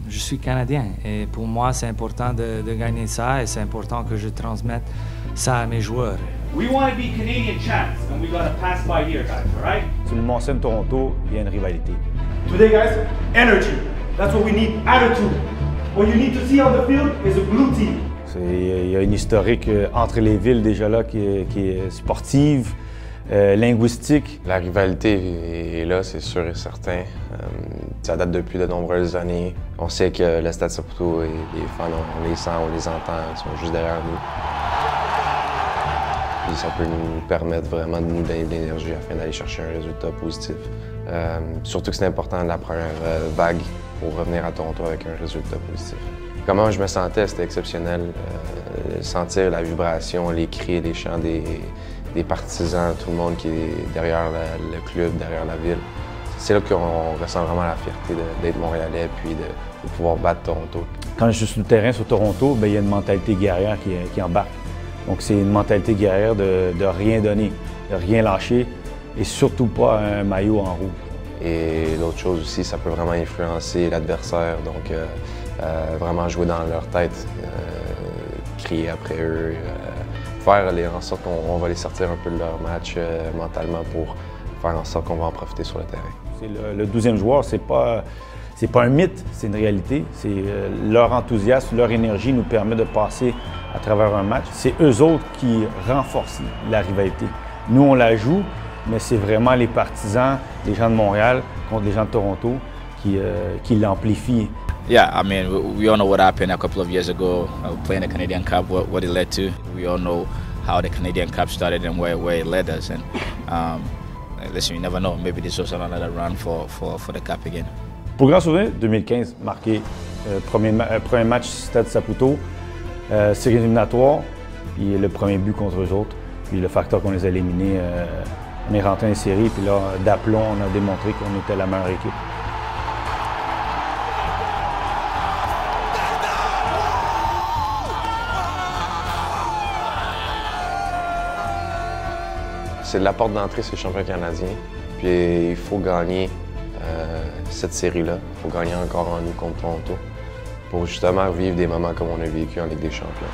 je suis Canadien et pour moi, c'est important de gagner ça et c'est important que je transmette ça à mes joueurs. We want to be Canadian champs and we got to pass by here, guys, all right? Sur le mentionne Toronto, il y a une rivalité. Today, guys, energy. That's what we need, attitude. What you need to see on the field is a blue team. Il y a une historique entre les villes déjà là qui est sportive, linguistique. La rivalité est là, c'est sûr et certain. Ça date depuis de nombreuses années. On sait que le Stade Saputo et les fans, on les sent, on les entend, ils sont juste derrière nous. Puis ça peut nous permettre vraiment de nous donner de l'énergie afin d'aller chercher un résultat positif. Surtout que c'est important la première vague pour revenir à Toronto avec un résultat positif. Comment je me sentais, c'était exceptionnel. Sentir la vibration, les cris, les chants des partisans, tout le monde qui est derrière le club, derrière la ville. C'est là qu'on ressent vraiment la fierté d'être Montréalais puis de pouvoir battre Toronto. Quand je suis sur le terrain sur Toronto, bien, il y a une mentalité guerrière qui embarque. Donc c'est une mentalité guerrière de rien donner, de rien lâcher et surtout pas un maillot en rouge. Et l'autre chose aussi, ça peut vraiment influencer l'adversaire, donc vraiment jouer dans leur tête, crier après eux, faire en sorte qu'on va les sortir un peu de leur match mentalement pour faire en sorte qu'on va en profiter sur le terrain. Le 12e joueur, c'est pas un mythe, c'est une réalité. Leur enthousiasme, leur énergie nous permet de passer à travers un match. C'est eux autres qui renforcent la rivalité. Nous, on la joue, mais c'est vraiment les partisans, les gens de Montréal contre les gens de Toronto qui l'amplifient. Yeah, I mean, we all know what happened a couple of years ago, playing the Canadian Cup, what it led to. We all know how the Canadian Cup started and where it led us. And listen, you never know, maybe this was another run for the Cup again. Pour grand souvenir, 2015, marqué premier match Stade Saputo, série éliminatoire, puis le premier but contre eux autres, puis le facteur qu'on les a éliminés, on est rentré en série, puis là, d'aplomb, on a démontré qu'on était la meilleure équipe. C'est la porte d'entrée, c'est le champion canadien. Puis il faut gagner cette série-là. Il faut gagner encore en nous contre Toronto pour justement vivre des moments comme on a vécu en Ligue des champions.